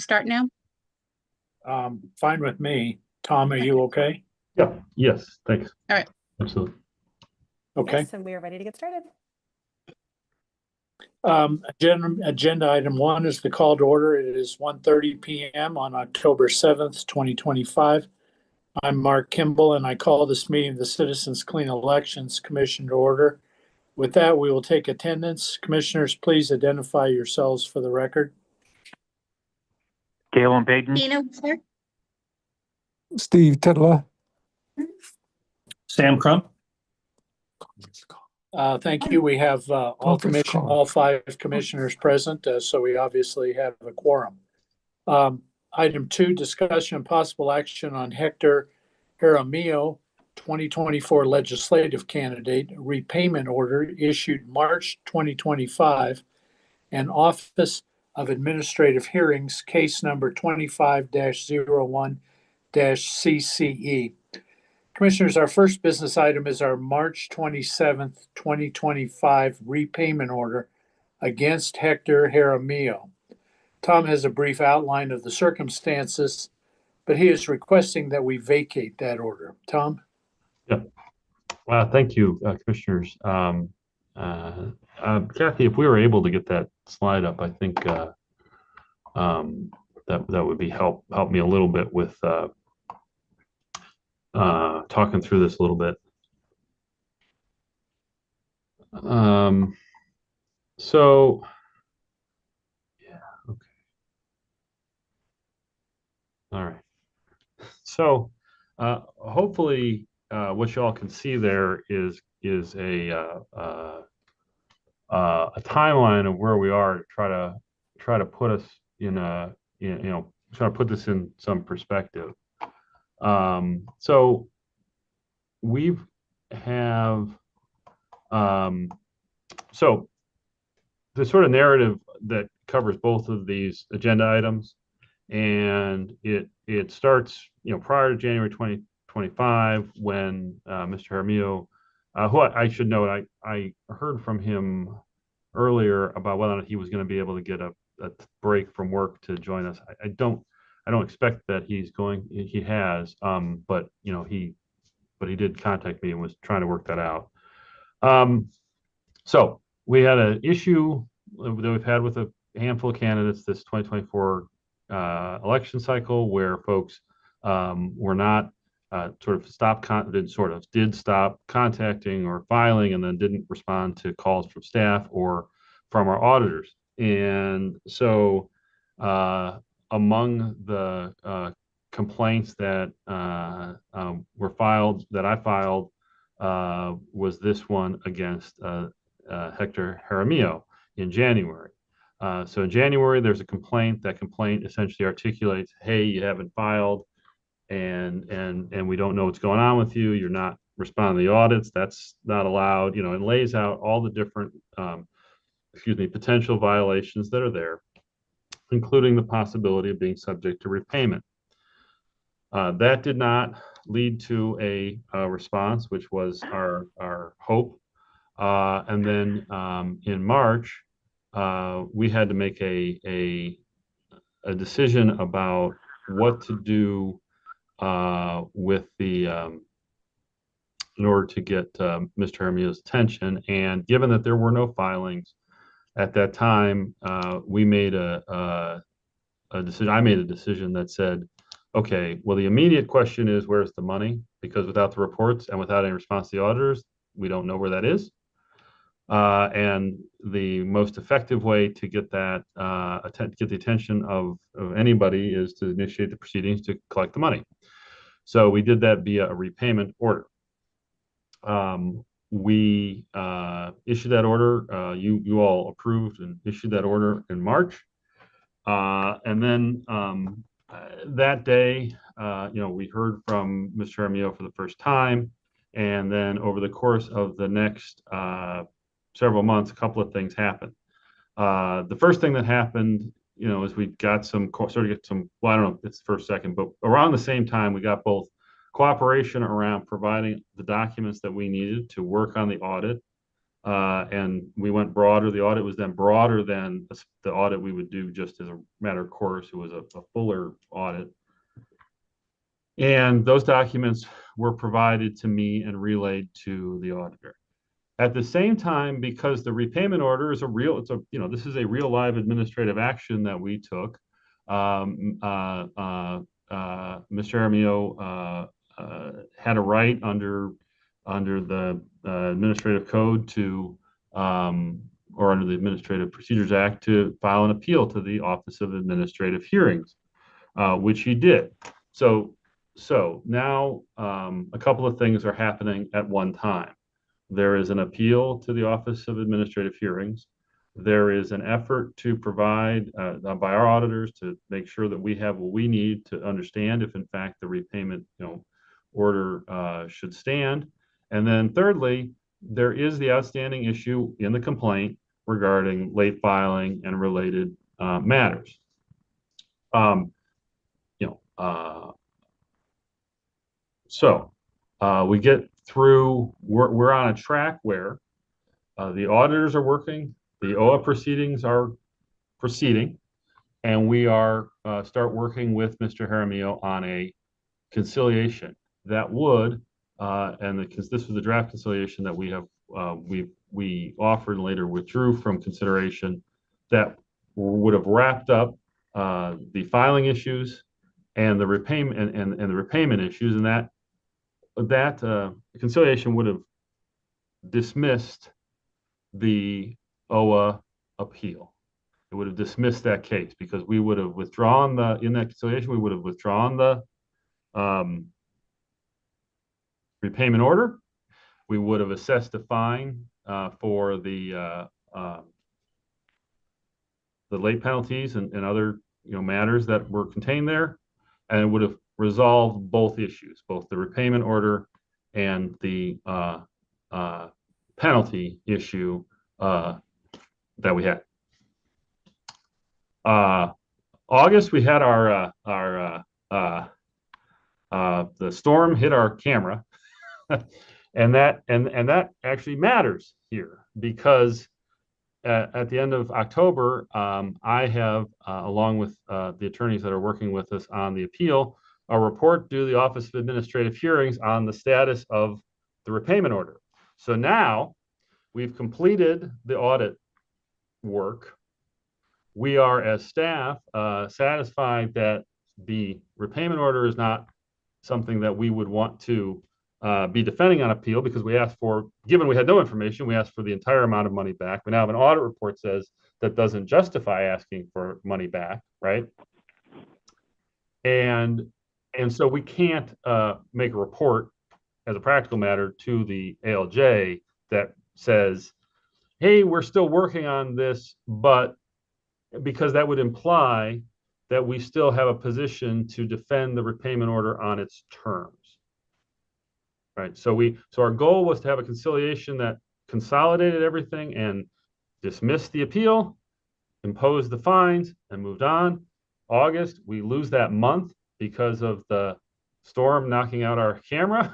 start now? Fine with me. Tom, are you okay? Yeah, yes, thanks. All right. Absolutely. Okay. Yes, and we are ready to get started. Agenda item 1 is the call to order. It is 1:30 p.m. on October 7th, 2025. I'm Mark Kimball, and I call this meeting of the Citizens Clean Elections Commission to order. With that, we will take attendance. Commissioners, please identify yourselves for the record. Galen Payton. Dina Whistler? Steve Titler. Sam Crump. Thank you. We have Conference call. all 5 commissioners present, so we obviously have a quorum. Item 2, discussion and possible action on Hector Jaramillo, 2024 legislative candidate, repayment order issued March 2025, and Office of Administrative Hearings, case number 25-01-CCE. Commissioners, our first business item is our March 27th, 2025 repayment order against Hector Jaramillo. Tom has a brief outline of the circumstances, but he is requesting that we vacate that order. Tom? Thank you, commissioners. Kathy, if we were able to get that slide up, I think that would be help me a little bit with talking through this a little bit. So yeah, okay. All right. So hopefully what y'all can see there is a timeline of where we are to try to put us in try to put this in some perspective. So we've have so the sort of narrative that covers both of these agenda items, and it starts prior to January 2025 when Mr. Jaramillo, who I should note, I heard from him earlier about whether or not he was going to be able to get a break from work to join us. I don't expect that he has, but he did contact me and was trying to work that out. So we had an issue that we've had with a handful of candidates this 2024 election cycle, where folks were not did stop contacting or filing, and then didn't respond to calls from staff or from our auditors. And so among the complaints that were filed, that I filed, was this one against Hector Jaramillo in January. So in January, there's a complaint. That complaint essentially articulates, hey, you haven't filed, and we don't know what's going on with you. You're not responding to the audits. That's not allowed, and lays out all the different potential violations that are there, including the possibility of being subject to repayment. That did not lead to a response, which was our hope. And then in March, we had to make a decision about what to do with in order to get Mr. Jaramillo's attention. And given that there were no filings at that time, we made a decision. I made a decision that said, okay, well, the immediate question is, where's the money? Because without the reports and without any response to the auditors, we don't know where that is. And the most effective way to get that get the attention of anybody is to initiate the proceedings to collect the money. So we did that via a repayment order. We issued that order. You all approved and issued that order in March, and then that day, we heard from Mr. Jaramillo for the first time, and then over the course of the next several months, a couple of things happened. The first thing that happened, is we got well, I don't know if it's the first second, but around the same time, we got both cooperation around providing the documents that we needed to work on the audit, and we went broader. The audit was then broader than the audit we would do just as a matter of course. It was a fuller audit. And those documents were provided to me and relayed to the auditor. At the same time, because the repayment order is this is a real live administrative action that we took. Mr. Jaramillo had a right under the administrative code to or under the Administrative Procedures Act to file an appeal to the Office of Administrative Hearings, which he did. So now a couple of things are happening at one time. There is an appeal to the Office of Administrative Hearings. There is an effort to provide by our auditors to make sure that we have what we need to understand if in fact the repayment order should stand. And then thirdly, there is the outstanding issue in the complaint regarding late filing and related matters. We get through, we're on a track where the auditors are working, the OA proceedings are proceeding, and we are start working with Mr. Jaramillo on a conciliation that would, because this was the draft conciliation that we have, we offered and later withdrew from consideration, that would have wrapped up the filing issues and the repayment and the repayment issues, and that conciliation would have dismissed the OA appeal. It would have dismissed that case because we would have withdrawn in that conciliation, we would have withdrawn the repayment order. We would have assessed a fine for the late penalties and other matters that were contained there, and it would have resolved both issues, both the repayment order and the penalty issue that we had. August, we had the storm hit our camera, and that actually matters here because at the end of October, I have, along with the attorneys that are working with us on the appeal, a report due the Office of Administrative Hearings on the status of the repayment order. So now we've completed the audit work. We are, as staff, satisfied that the repayment order is not something that we would want to be defending on appeal because we asked for, given we had no information, we asked for the entire amount of money back. We now have an audit report says that doesn't justify asking for money back, right? And so we can't make a report as a practical matter to the ALJ that says, hey, we're still working on this, but because that would imply that we still have a position to defend the repayment order on its terms, right? So our goal was to have a conciliation that consolidated everything and dismissed the appeal, imposed the fines, and moved on. August, we lose that month because of the storm knocking out our camera.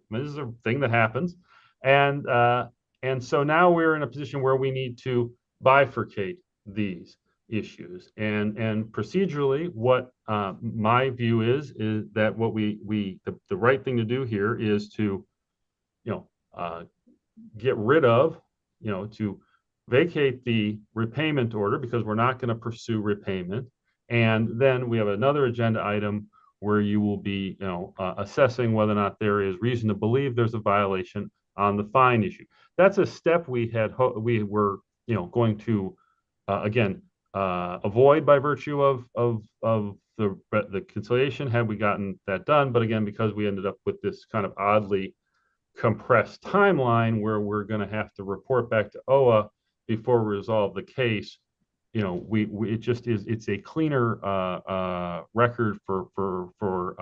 This is a thing that happens. And so now we're in a position where we need to bifurcate these issues. And procedurally, what my view is that what the right thing to do here is to, get rid of, to vacate the repayment order because we're not going to pursue repayment. And then we have another agenda item where you will be, assessing whether or not there is reason to believe there's a violation on the fine issue. That's a step we were, going to, again, avoid by virtue of the conciliation had we gotten that done. But again, because we ended up with this kind of oddly compressed timeline where we're going to have to report back to OA before we resolve the case, it just is, it's a cleaner record for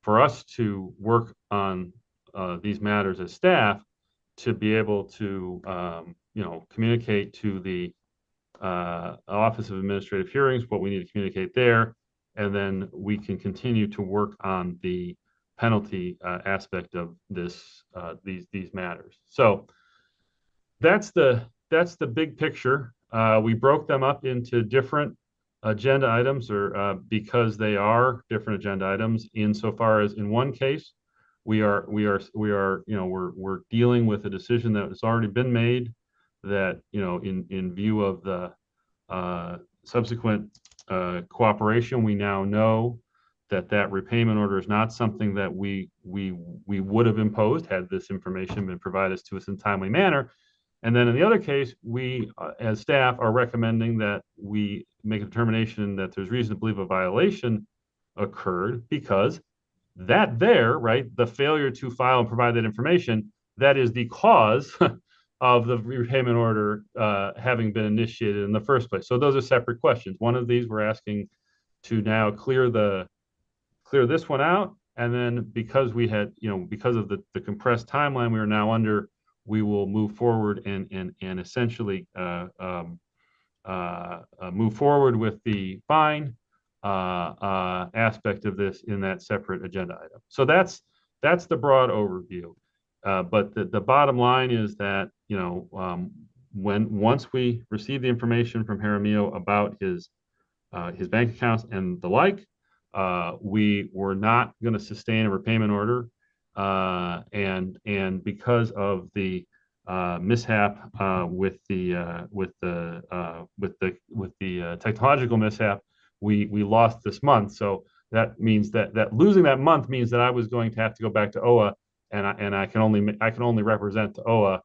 us to work on these matters as staff to be able to communicate to the Office of Administrative Hearings what we need to communicate there, and then we can continue to work on the penalty aspect of these matters. So that's the big picture. We broke them up into different agenda items, or because they are different agenda items. Insofar as in one case, we're dealing with a decision that has already been made. That in view of the subsequent cooperation, we now know that repayment order is not something that we would have imposed had this information been provided to us in a timely manner. And then in the other case, we, as staff, are recommending that we make a determination that there's reason to believe a violation occurred because right, the failure to file and provide that information, that is the cause of the repayment order having been initiated in the first place. So those are separate questions. One of these we're asking to now clear this one out, and then because we had, because of the compressed timeline we are now under, we will move forward and essentially move forward with the fine aspect of this in that separate agenda item. So that's the broad overview. But the bottom line is that once we receive the information from Jaramillo about his bank accounts and the like, we were not going to sustain a repayment order, and because of the mishap with the technological mishap, we lost this month. So that means that losing that month means that I was going to have to go back to OA, and I can only represent to OA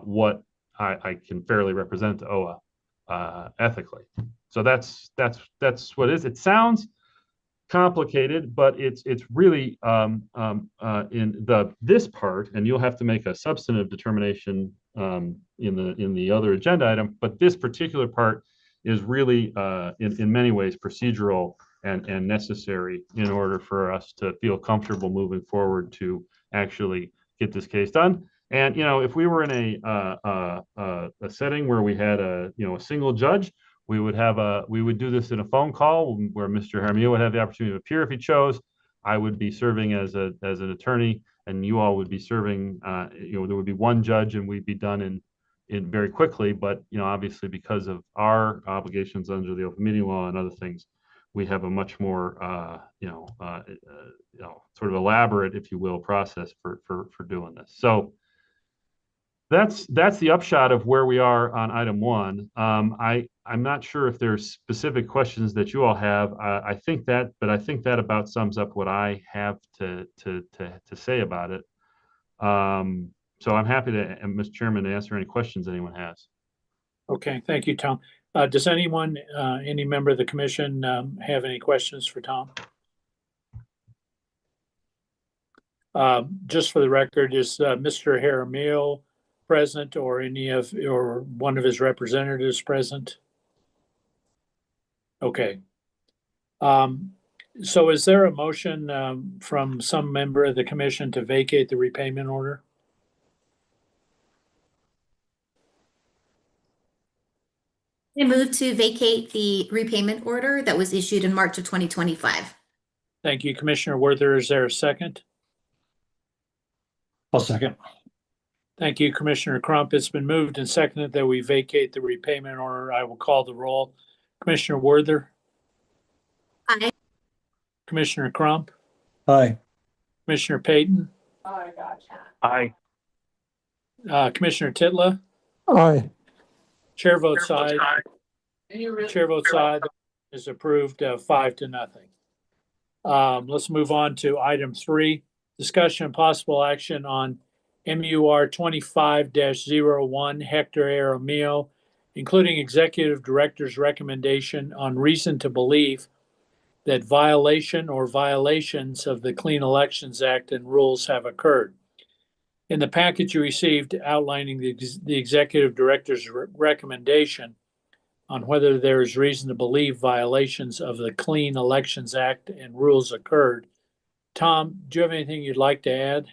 what I can fairly represent to OA ethically. So that's what it is. It sounds complicated, but it's really in this part, and you'll have to make a substantive determination in the other agenda item. But this particular part is really in many ways procedural and necessary in order for us to feel comfortable moving forward to actually get this case done. And if we were in a setting where we had a single judge, we would do this in a phone call where Mr. Jaramillo would have the opportunity to appear if he chose. I would be serving as an attorney, and you all would be serving. There would be one judge, and we'd be done in very quickly. But obviously, because of our obligations under the open meeting law and other things, we have a much more sort of elaborate, if you will, process for doing this. So that's the upshot of where we are on item one. I'm not sure if there's specific questions that you all have. I think that about sums up what I have to say about it. So I'm happy to, Mr. Chairman, to answer any questions anyone has. Okay, thank you, Tom. Does anyone, any member of the commission, have any questions for Tom? Just for the record, is Mr. Jaramillo present, or or one of his representatives present? Okay. So is there a motion from some member of the commission to vacate the repayment order? I move to vacate the repayment order that was issued in March of 2025. Thank you, Commissioner Werther. Is there a second? I'll second. Thank you, Commissioner Crump. It's been moved and seconded that we vacate the repayment order. I will call the roll. Commissioner Werther? Aye. Commissioner Crump? Aye. Commissioner Payton? Aye. Commissioner Titla? Aye. Chair votes aye. Chair votes aye. Is approved 5-0. Let's move on to item 3. Discussion and possible action on MUR 25-01 Hector Jaramillo, including Executive Director's recommendation on reason to believe that violation or violations of the Clean Elections Act and rules have occurred. In the package you received outlining the Executive Director's recommendation on whether there is reason to believe violations of the Clean Elections Act and rules occurred. Tom, do you have anything you'd like to add?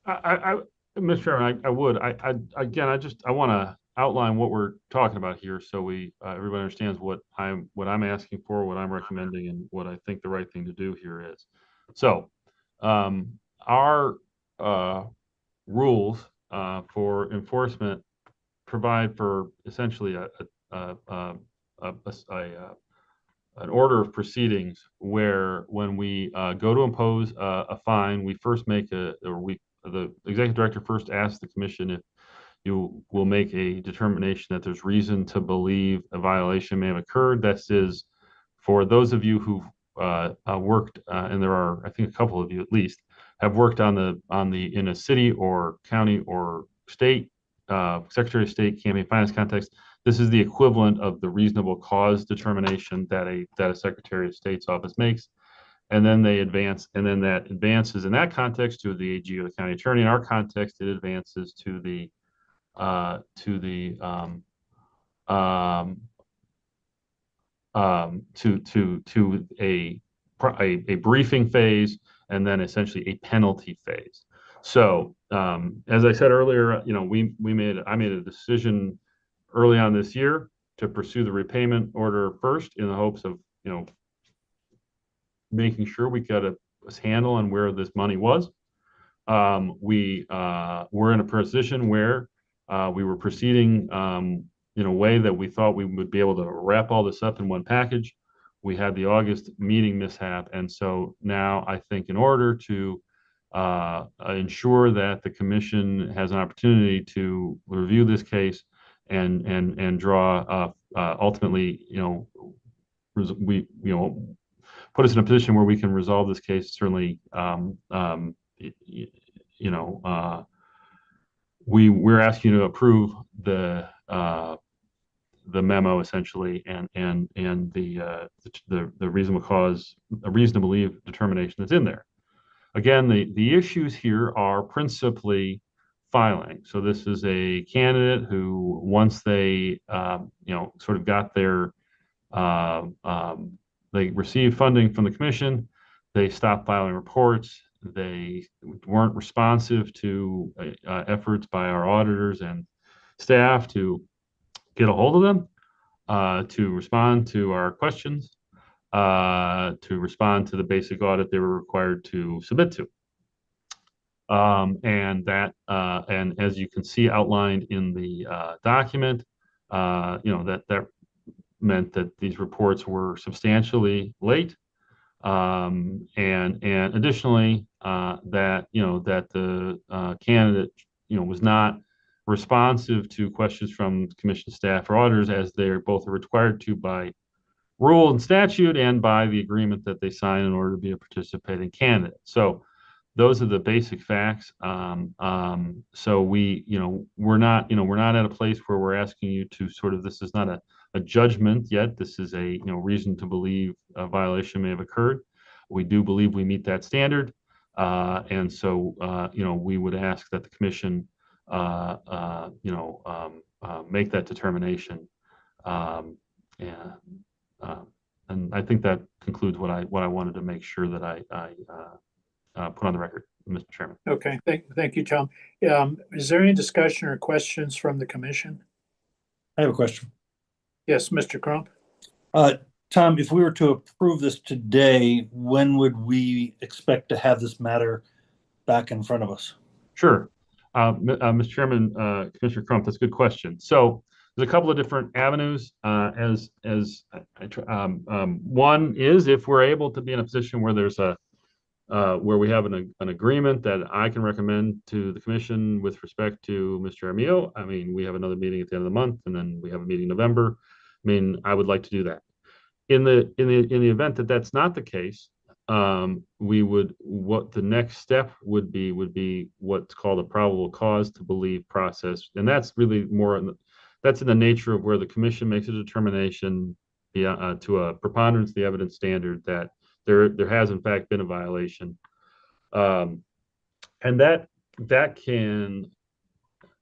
Mr. Chairman, I would. I want to outline what we're talking about here, so everybody understands what I'm asking for, what I'm recommending, and what I think the right thing to do here is. So, our rules for enforcement provide for essentially an order of proceedings where when we go to impose a fine, we first make the executive director first asks the commission if you will make a determination that there's reason to believe a violation may have occurred. That is, for those of you who've worked, and there are, I think, a couple of you at least, have worked on the in a city or county or state Secretary of State campaign finance context. This is the equivalent of the reasonable cause determination that a Secretary of State's office makes, and then they advance, and then that advances in that context to the AG or the county attorney. In our context, it advances to the a briefing phase, and then essentially a penalty phase. So as I said earlier, I made a decision early on this year to pursue the repayment order first in the hopes of making sure we got a handle on where this money was. We were in a position where we were proceeding in a way that we thought we would be able to wrap all this up in one package. We had the August meeting mishap, and so now I think in order to ensure that the commission has an opportunity to review this case and draw ultimately, put us in a position where we can resolve this case. Certainly, we're asking you to approve the memo essentially, and the reasonable cause, a reason to believe determination that's in there. Again, the issues here are principally filing. So this is a candidate who, once they sort of got their they received funding from the commission, they stopped filing reports. They weren't responsive to efforts by our auditors and staff to get a hold of them, to respond to our questions, to respond to the basic audit they were required to submit to. And as you can see outlined in the document, that meant that these reports were substantially late. And additionally, that the candidate was not responsive to questions from commission staff or auditors, as they're both required to by rule and statute and by the agreement that they sign in order to be a participating candidate. So those are the basic facts. So we're not at a place where we're asking you to sort of, this is not a judgment yet. This is a reason to believe a violation may have occurred. We do believe we meet that standard, and so we would ask that the commission make that determination. And I think that concludes what I wanted to make sure that I put on the record, Mr. Chairman. Okay, thank you, Tom. Is there any discussion or questions from the commission? I have a question. Yes, Mr. Crump. Tom, if we were to approve this today, when would we expect to have this matter back in front of us? Sure. Mr. Chairman, Commissioner Crump, that's a good question. So there's a couple of different avenues. One is if we're able to be in a position where there's where we have an agreement that I can recommend to the commission with respect to Mr. Armijo. I mean, we have another meeting at the end of the month, and then we have a meeting in November. I mean, I would like to do that. In the event that that's not the case, what the next step would be what's called a probable cause to believe process, and that's really more that's in the nature of where the commission makes a determination to a preponderance of the evidence standard that there has in fact been a violation, and that can,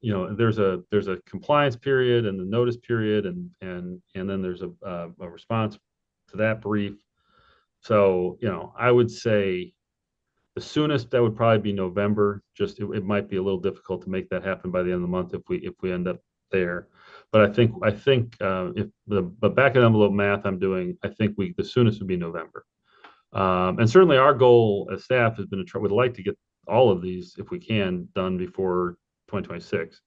there's a compliance period and the notice period, and then there's a response to that brief. So I would say the soonest that would probably be November. Just it might be a little difficult to make that happen by the end of the month if we end up there. But I think if the back of the envelope math I'm doing, I think the soonest would be November. And certainly our goal as staff has been would like to get all of these, if we can, done before 2026.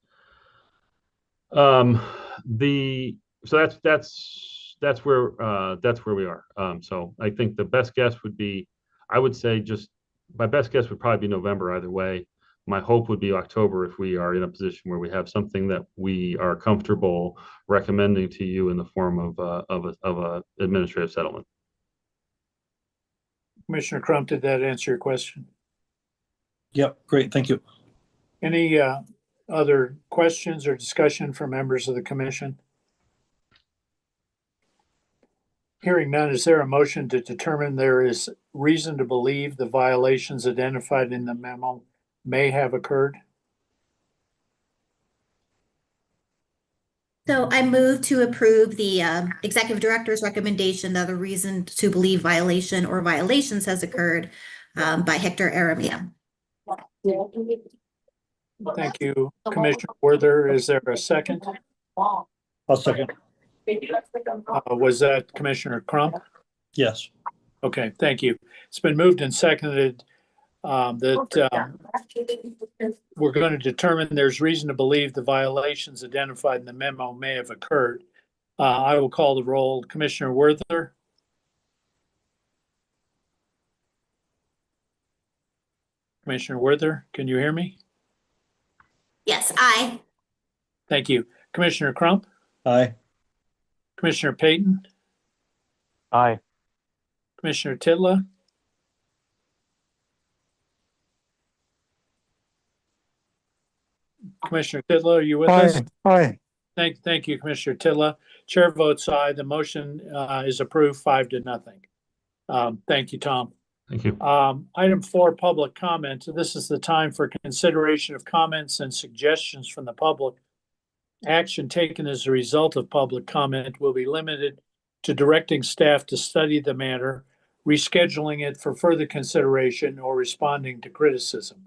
That's where we are. So I think the best guess would be, I would say my best guess would probably be November either way. My hope would be October if we are in a position where we have something that we are comfortable recommending to you in the form of a administrative settlement. Commissioner Crump, did that answer your question? Yep, great, thank you. Any other questions or discussion from members of the commission? Hearing none, is there a motion to determine there is reason to believe the violations identified in the memo may have occurred? So I move to approve the executive director's recommendation that a reason to believe violation or violations has occurred by Hector Aramia. Thank you, Commissioner Werther. Is there a second? I'll second. Was that Commissioner Crump? Yes. Okay, thank you. It's been moved and seconded that we're going to determine there's reason to believe the violations identified in the memo may have occurred. I will call the roll. Commissioner Werther? Commissioner Werther, can you hear me? Yes, aye. Thank you. Commissioner Crump? Aye. Commissioner Payton? Aye. Commissioner Titla? Commissioner Titla, are you with us? Aye. Thank you, Commissioner Titla. Chair votes aye. The motion is approved 5-0. Thank you, Tom. Thank you. Item 4, public comment. This is the time for consideration of comments and suggestions from the public. Action taken as a result of public comment will be limited to directing staff to study the matter, rescheduling it for further consideration, or responding to criticism.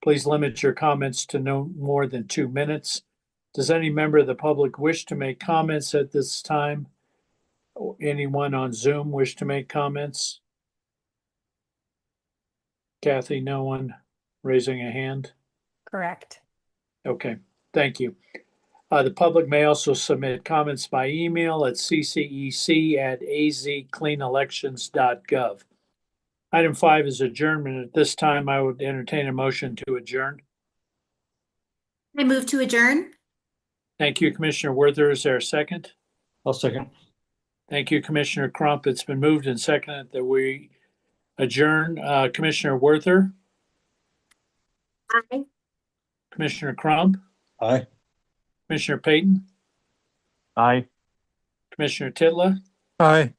Please limit your comments to no more than 2 minutes. Does any member of the public wish to make comments at this time? Or anyone on Zoom wish to make comments? Kathy, no one raising a hand? Correct. Okay, thank you. The public may also submit comments by email at ccec@azcleanelections.gov. Item 5 is adjournment. At this time, I would entertain a motion to adjourn. I move to adjourn. Thank you, Commissioner Werther. Is there a second? I'll second. Thank you, Commissioner Crump. It's been moved and seconded that we adjourn. Commissioner Werther, Aye. Commissioner Crump, Aye. Commissioner Payton, Aye. Commissioner Titla, Aye.